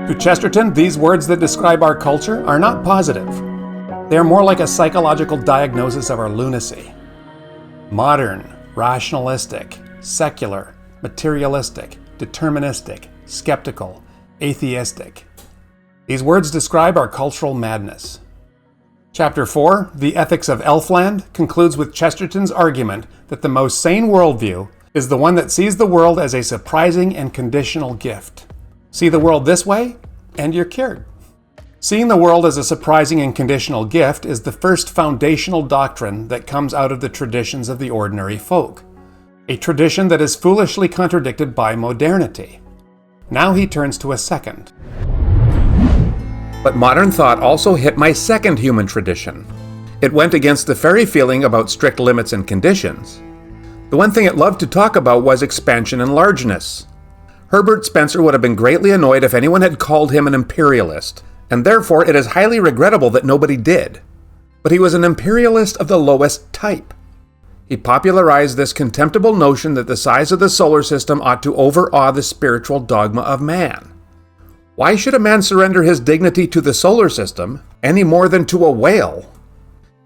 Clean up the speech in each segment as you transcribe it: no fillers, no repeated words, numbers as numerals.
To Chesterton, these words that describe our culture are not positive. They are more like a psychological diagnosis of our lunacy. Modern, rationalistic, secular, materialistic, deterministic, skeptical, atheistic. These words describe our cultural madness. Chapter 4, The Ethics of Elfland, concludes with Chesterton's argument that the most sane worldview is the one that sees the world as a surprising and conditional gift. See the world this way, and you're cured. Seeing the world as a surprising and conditional gift is the first foundational doctrine that comes out of the traditions of the ordinary folk, a tradition that is foolishly contradicted by modernity. Now he turns to a second. But modern thought also hit my second human tradition. It went against the fairy feeling about strict limits and conditions. The one thing it loved to talk about was expansion and largeness. Herbert Spencer would have been greatly annoyed if anyone had called him an imperialist, and therefore it is highly regrettable that nobody did. But he was an imperialist of the lowest type. He popularized this contemptible notion that the size of the solar system ought to overawe the spiritual dogma of man. Why should a man surrender his dignity to the solar system any more than to a whale?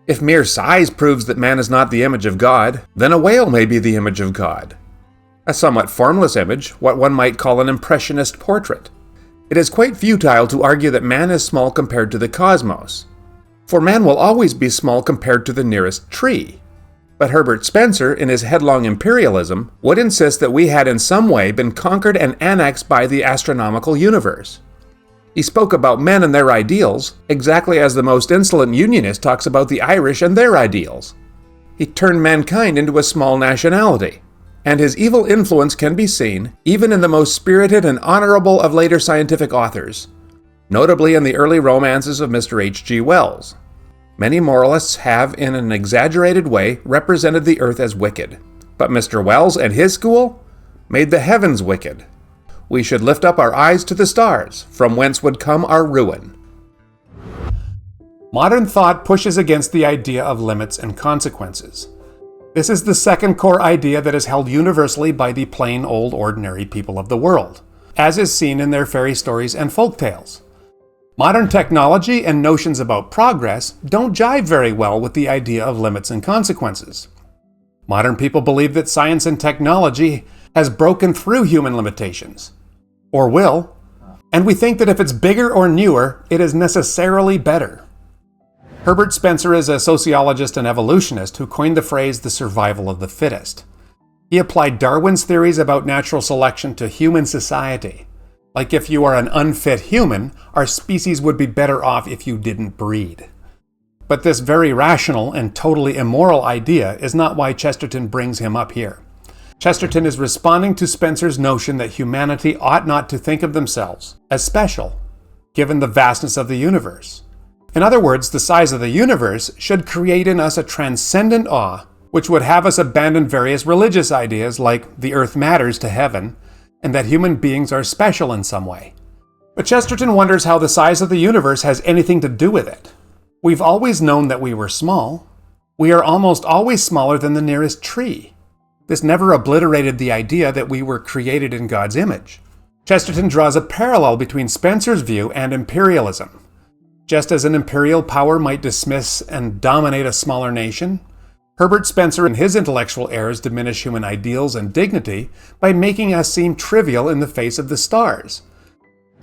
If mere size proves that man is not the image of God, then a whale may be the image of God. A somewhat formless image, what one might call an impressionist portrait. It is quite futile to argue that man is small compared to the cosmos, for man will always be small compared to the nearest tree. But Herbert Spencer, in his headlong imperialism, would insist that we had in some way been conquered and annexed by the astronomical universe. He spoke about men and their ideals, exactly as the most insolent unionist talks about the Irish and their ideals. He turned mankind into a small nationality, and his evil influence can be seen even in the most spirited and honorable of later scientific authors, notably in the early romances of Mr. H.G. Wells. Many moralists have, in an exaggerated way, represented the earth as wicked, but Mr. Wells and his school made the heavens wicked. We should lift up our eyes to the stars, from whence would come our ruin. Modern thought pushes against the idea of limits and consequences. This is the second core idea that is held universally by the plain old ordinary people of the world, as is seen in their fairy stories and folk tales. Modern technology and notions about progress don't jive very well with the idea of limits and consequences. Modern people believe that science and technology has broken through human limitations, or will, and we think that if it's bigger or newer, it is necessarily better. Herbert Spencer is a sociologist and evolutionist who coined the phrase the survival of the fittest. He applied Darwin's theories about natural selection to human society. Like if you are an unfit human, our species would be better off if you didn't breed. But this very rational and totally immoral idea is not why Chesterton brings him up here. Chesterton is responding to Spencer's notion that humanity ought not to think of themselves as special, given the vastness of the universe. In other words, the size of the universe should create in us a transcendent awe, which would have us abandon various religious ideas like the earth matters to heaven, and that human beings are special in some way. But Chesterton wonders how the size of the universe has anything to do with it. We've always known that we were small. We are almost always smaller than the nearest tree. This never obliterated the idea that we were created in God's image. Chesterton draws a parallel between Spencer's view and imperialism. Just as an imperial power might dismiss and dominate a smaller nation, Herbert Spencer and his intellectual heirs diminish human ideals and dignity by making us seem trivial in the face of the stars.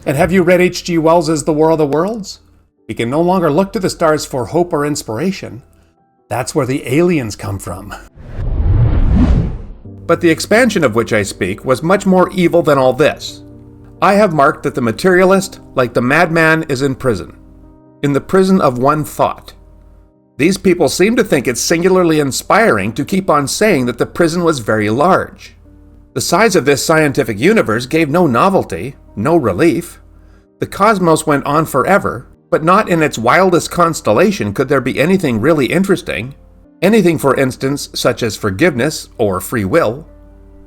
And have you read H.G. Wells' The War of the Worlds? We can no longer look to the stars for hope or inspiration. That's where the aliens come from. But the expansion of which I speak was much more evil than all this. I have marked that the materialist, like the madman, is in prison. In the prison of one thought. These people seem to think it singularly inspiring to keep on saying that the prison was very large. The size of this scientific universe gave no novelty, no relief. The cosmos went on forever, but not in its wildest constellation could there be anything really interesting. Anything, for instance, such as forgiveness or free will.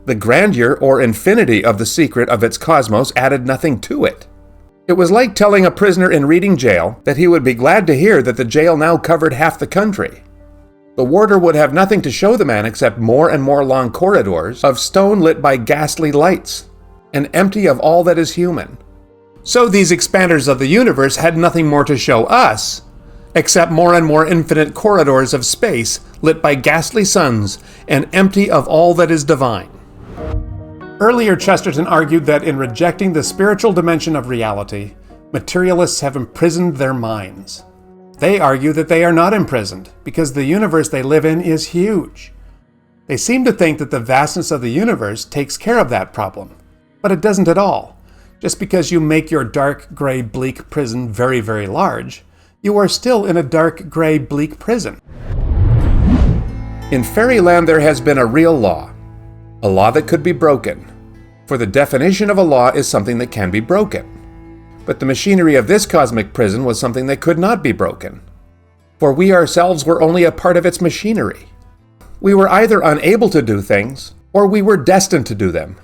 The grandeur or infinity of the secret of its cosmos added nothing to it. It was like telling a prisoner in Reading jail that he would be glad to hear that the jail now covered half the country. The warder would have nothing to show the man except more and more long corridors of stone lit by ghastly lights, and empty of all that is human. So these expanders of the universe had nothing more to show us, except more and more infinite corridors of space lit by ghastly suns and empty of all that is divine. Earlier, Chesterton argued that in rejecting the spiritual dimension of reality, materialists have imprisoned their minds. They argue that they are not imprisoned, because the universe they live in is huge. They seem to think that the vastness of the universe takes care of that problem, but it doesn't at all. Just because you make your dark, gray, bleak prison very, very large, you are still in a dark, gray, bleak prison. In fairyland there has been a real law, a law that could be broken. For the definition of a law is something that can be broken. But the machinery of this cosmic prison was something that could not be broken. For we ourselves were only a part of its machinery. We were either unable to do things, or we were destined to do them.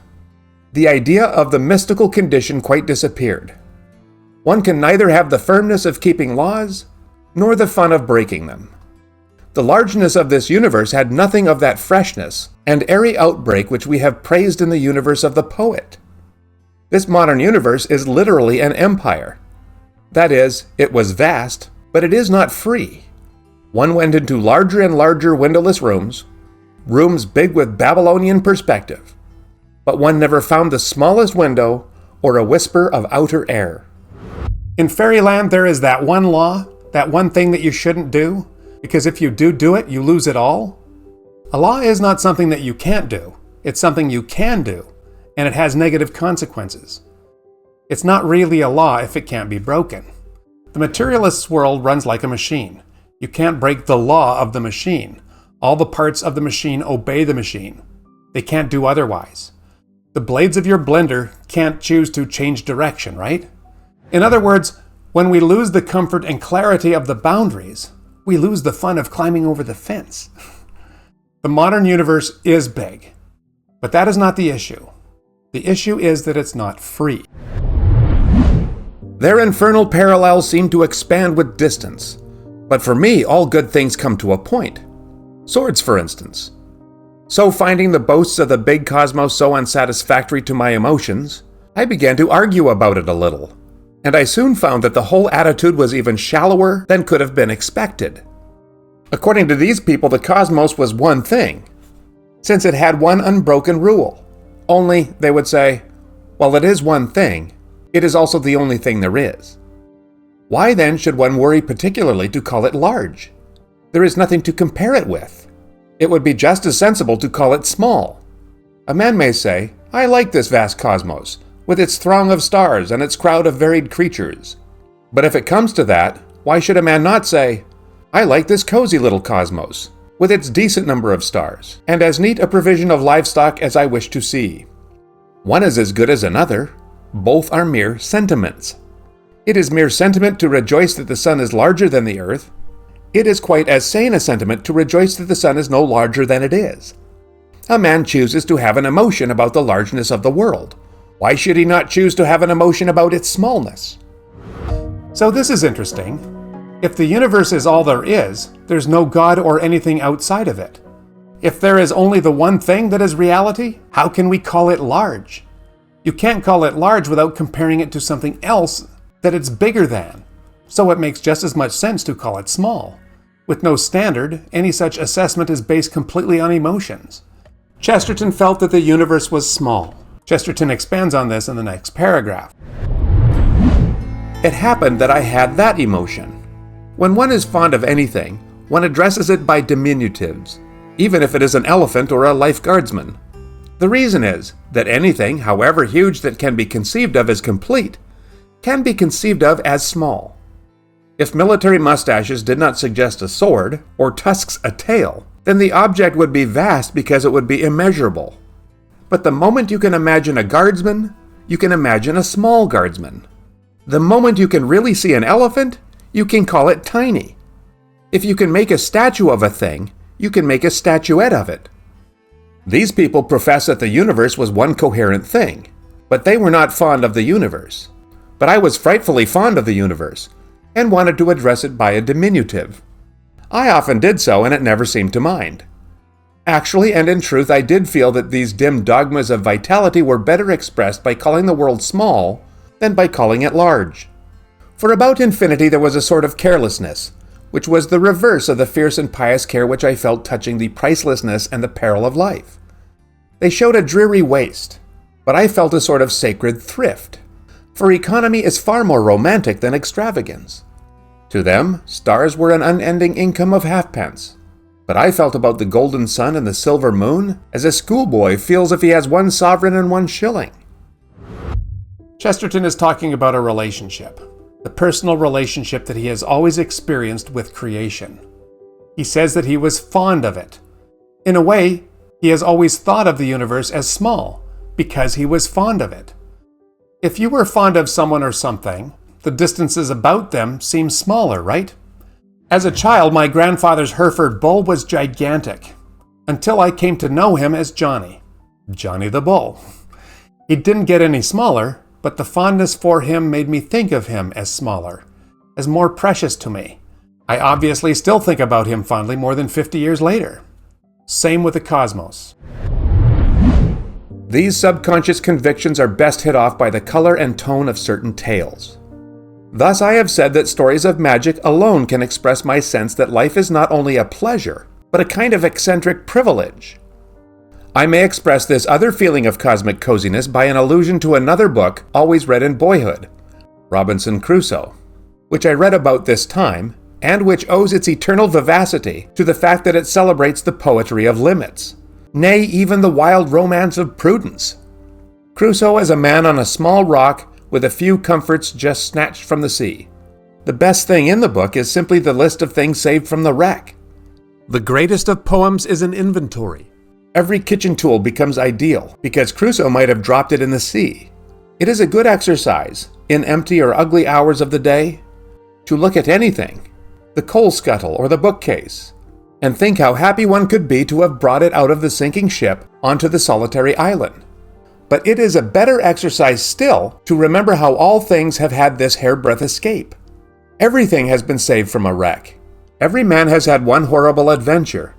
The idea of the mystical condition quite disappeared. One can neither have the firmness of keeping laws, nor the fun of breaking them. The largeness of this universe had nothing of that freshness and airy outbreak which we have praised in the universe of the poet. This modern universe is literally an empire. That is, it was vast, but it is not free. One went into larger and larger windowless rooms, rooms big with Babylonian perspective, but one never found the smallest window or a whisper of outer air. In fairyland, there is that one law, that one thing that you shouldn't do, because if you do it, you lose it all. A law is not something that you can't do. It's something you can do, and it has negative consequences. It's not really a law if it can't be broken. The materialist's world runs like a machine. You can't break the law of the machine. All the parts of the machine obey the machine. They can't do otherwise. The blades of your blender can't choose to change direction, right? In other words, when we lose the comfort and clarity of the boundaries, we lose the fun of climbing over the fence. The modern universe is big, but that is not the issue. The issue is that it's not free. Their infernal parallels seem to expand with distance, but for me, all good things come to a point. Swords, for instance. So finding the boasts of the big cosmos so unsatisfactory to my emotions, I began to argue about it a little. And I soon found that the whole attitude was even shallower than could have been expected. According to these people, the cosmos was one thing, since it had one unbroken rule. Only, they would say, while it is one thing, it is also the only thing there is. Why then should one worry particularly to call it large? There is nothing to compare it with. It would be just as sensible to call it small. A man may say, I like this vast cosmos, with its throng of stars and its crowd of varied creatures. But if it comes to that, why should a man not say, I like this cozy little cosmos, with its decent number of stars, and as neat a provision of livestock as I wish to see? One is as good as another. Both are mere sentiments. It is mere sentiment to rejoice that the sun is larger than the earth. It is quite as sane a sentiment to rejoice that the sun is no larger than it is. A man chooses to have an emotion about the largeness of the world. Why should he not choose to have an emotion about its smallness? So this is interesting. If the universe is all there is, there's no God or anything outside of it. If there is only the one thing that is reality, how can we call it large? You can't call it large without comparing it to something else that it's bigger than. So it makes just as much sense to call it small. With no standard, any such assessment is based completely on emotions. Chesterton felt that the universe was small. Chesterton expands on this in the next paragraph. It happened that I had that emotion. When one is fond of anything, one addresses it by diminutives, even if it is an elephant or a life guardsman. The reason is that anything, however huge that can be conceived of as complete, can be conceived of as small. If military mustaches did not suggest a sword, or tusks a tail, then the object would be vast because it would be immeasurable. But the moment you can imagine a guardsman, you can imagine a small guardsman. The moment you can really see an elephant, you can call it tiny. If you can make a statue of a thing, you can make a statuette of it. These people profess that the universe was one coherent thing, but they were not fond of the universe. But I was frightfully fond of the universe, and wanted to address it by a diminutive. I often did so, and it never seemed to mind. Actually, and in truth, I did feel that these dim dogmas of vitality were better expressed by calling the world small than by calling it large. For about infinity there was a sort of carelessness, which was the reverse of the fierce and pious care which I felt touching the pricelessness and the peril of life. They showed a dreary waste, but I felt a sort of sacred thrift, for economy is far more romantic than extravagance. To them, stars were an unending income of halfpence, but I felt about the golden sun and the silver moon as a schoolboy feels if he has 1 sovereign and 1 shilling. Chesterton is talking about a relationship, the personal relationship that he has always experienced with creation. He says that he was fond of it. In a way, he has always thought of the universe as small, because he was fond of it. If you were fond of someone or something, the distances about them seem smaller, right? As a child, my grandfather's Hereford bull was gigantic, until I came to know him as Johnny the bull. He didn't get any smaller, but the fondness for him made me think of him as smaller, as more precious to me. I obviously still think about him fondly more than 50 years later. Same with the cosmos. These subconscious convictions are best hit off by the color and tone of certain tales. Thus I have said that stories of magic alone can express my sense that life is not only a pleasure, but a kind of eccentric privilege. I may express this other feeling of cosmic coziness by an allusion to another book always read in boyhood, Robinson Crusoe, which I read about this time, and which owes its eternal vivacity to the fact that it celebrates the poetry of limits, nay, even the wild romance of prudence. Crusoe is a man on a small rock with a few comforts just snatched from the sea. The best thing in the book is simply the list of things saved from the wreck. The greatest of poems is an inventory. Every kitchen tool becomes ideal because Crusoe might have dropped it in the sea. It is a good exercise, in empty or ugly hours of the day, to look at anything, the coal scuttle or the bookcase, and think how happy one could be to have brought it out of the sinking ship onto the solitary island. But it is a better exercise still to remember how all things have had this hairbreadth escape. Everything has been saved from a wreck. Every man has had one horrible adventure.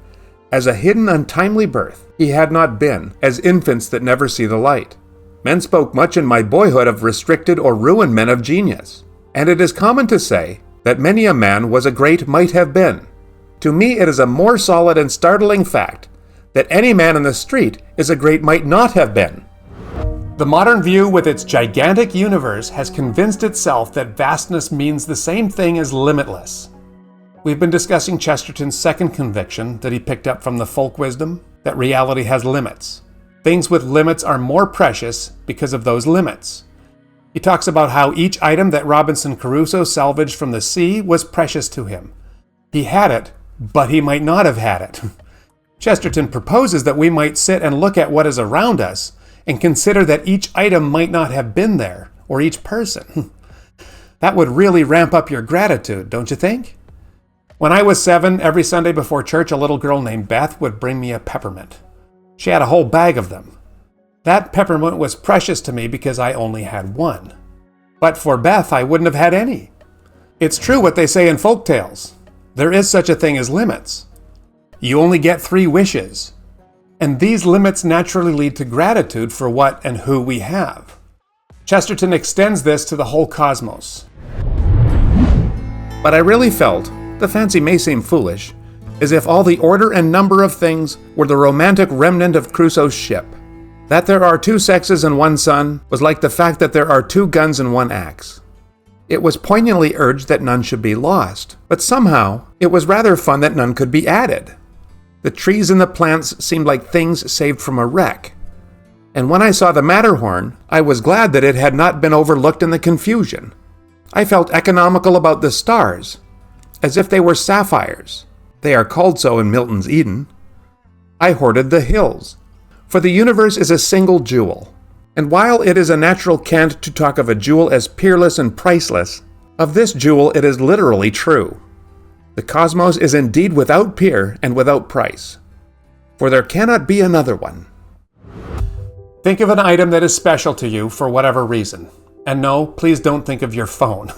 As a hidden untimely birth, he had not been, as infants that never see the light. Men spoke much in my boyhood of restricted or ruined men of genius, and it is common to say that many a man was a great might have been. To me it is a more solid and startling fact that any man in the street is a great might not have been. The modern view with its gigantic universe has convinced itself that vastness means the same thing as limitless. We've been discussing Chesterton's second conviction that he picked up from the folk wisdom, that reality has limits. Things with limits are more precious because of those limits. He talks about how each item that Robinson Crusoe salvaged from the sea was precious to him. He had it, but he might not have had it. Chesterton proposes that we might sit and look at what is around us and consider that each item might not have been there, or each person. That would really ramp up your gratitude, don't you think? When I was 7, every Sunday before church, a little girl named Beth would bring me a peppermint. She had a whole bag of them. That peppermint was precious to me because I only had one. But for Beth, I wouldn't have had any. It's true what they say in folk tales. There is such a thing as limits. You only get 3 wishes. And these limits naturally lead to gratitude for what and who we have. Chesterton extends this to the whole cosmos. But I really felt, the fancy may seem foolish, as if all the order and number of things were the romantic remnant of Crusoe's ship. That there are 2 sexes and 1 sun was like the fact that there are 2 guns and 1 axe. It was poignantly urged that none should be lost, but somehow it was rather fun that none could be added. The trees and the plants seemed like things saved from a wreck. And when I saw the Matterhorn, I was glad that it had not been overlooked in the confusion. I felt economical about the stars, as if they were sapphires. They are called so in Milton's Eden. I hoarded the hills, for the universe is a single jewel. And while it is a natural cant to talk of a jewel as peerless and priceless, of this jewel it is literally true. The cosmos is indeed without peer and without price, for there cannot be another one. Think of an item that is special to you for whatever reason. And no, please don't think of your phone.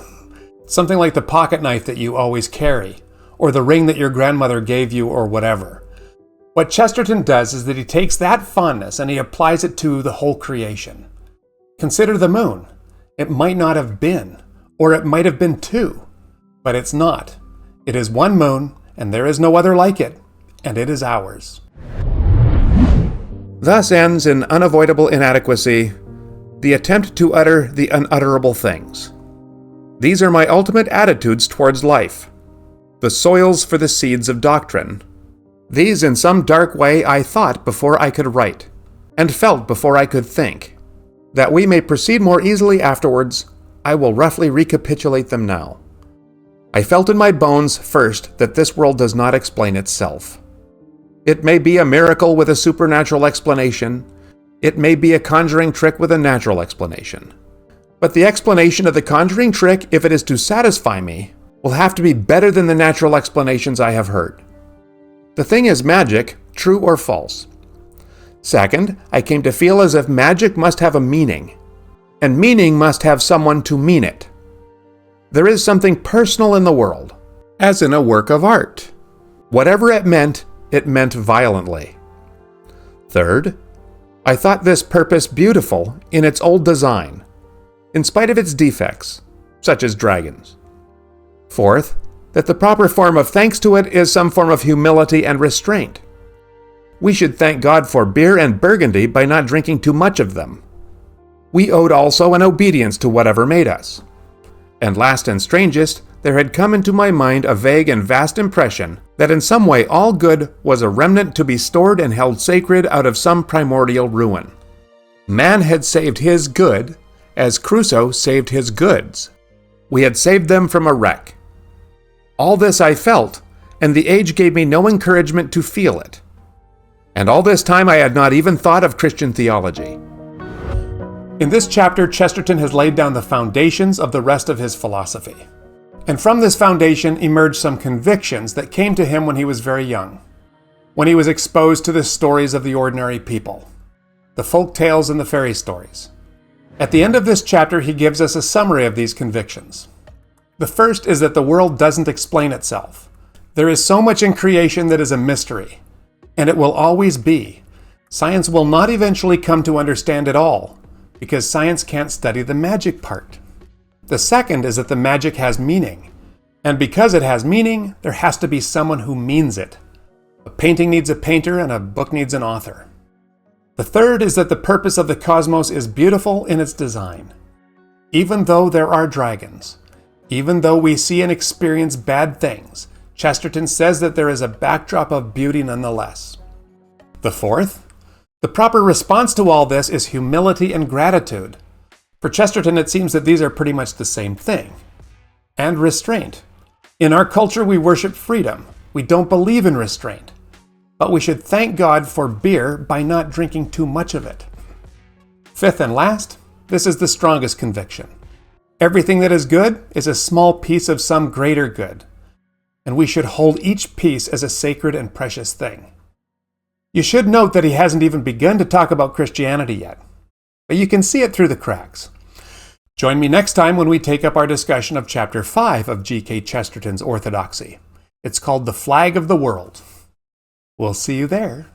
Something like the pocket knife that you always carry, or the ring that your grandmother gave you, or whatever. What Chesterton does is that he takes that fondness and he applies it to the whole creation. Consider the moon. It might not have been, or it might have been two, but it's not. It is one moon, and there is no other like it, and it is ours. Thus ends in unavoidable inadequacy the attempt to utter the unutterable things. These are my ultimate attitudes towards life, the soils for the seeds of doctrine. These in some dark way I thought before I could write, and felt before I could think. That we may proceed more easily afterwards, I will roughly recapitulate them now. I felt in my bones first that this world does not explain itself. It may be a miracle with a supernatural explanation. It may be a conjuring trick with a natural explanation. But the explanation of the conjuring trick, if it is to satisfy me, will have to be better than the natural explanations I have heard. The thing is magic, true or false. Second, I came to feel as if magic must have a meaning, and meaning must have someone to mean it. There is something personal in the world, as in a work of art. Whatever it meant violently. Third, I thought this purpose beautiful in its old design, in spite of its defects, such as dragons. Fourth, that the proper form of thanks to it is some form of humility and restraint. We should thank God for beer and burgundy by not drinking too much of them. We owed also an obedience to whatever made us. And last and strangest, there had come into my mind a vague and vast impression that in some way all good was a remnant to be stored and held sacred out of some primordial ruin. Man had saved his good as Crusoe saved his goods. We had saved them from a wreck. All this I felt, and the age gave me no encouragement to feel it. And all this time I had not even thought of Christian theology. In this chapter, Chesterton has laid down the foundations of the rest of his philosophy. And from this foundation emerged some convictions that came to him when he was very young, when he was exposed to the stories of the ordinary people, the folk tales and the fairy stories. At the end of this chapter, he gives us a summary of these convictions. The first is that the world doesn't explain itself. There is so much in creation that is a mystery, and it will always be. Science will not eventually come to understand it all, because science can't study the magic part. The second is that the magic has meaning, and because it has meaning, there has to be someone who means it. A painting needs a painter, and a book needs an author. The third is that the purpose of the cosmos is beautiful in its design. Even though there are dragons, even though we see and experience bad things, Chesterton says that there is a backdrop of beauty nonetheless. The fourth, the proper response to all this is humility and gratitude. For Chesterton, it seems that these are pretty much the same thing. And restraint. In our culture, we worship freedom. We don't believe in restraint. But we should thank God for beer by not drinking too much of it. Fifth and last, this is the strongest conviction. Everything that is good is a small piece of some greater good, and we should hold each piece as a sacred and precious thing. You should note that he hasn't even begun to talk about Christianity yet, but you can see it through the cracks. Join me next time when we take up our discussion of Chapter 5 of G.K. Chesterton's Orthodoxy. It's called The Flag of the World. We'll see you there.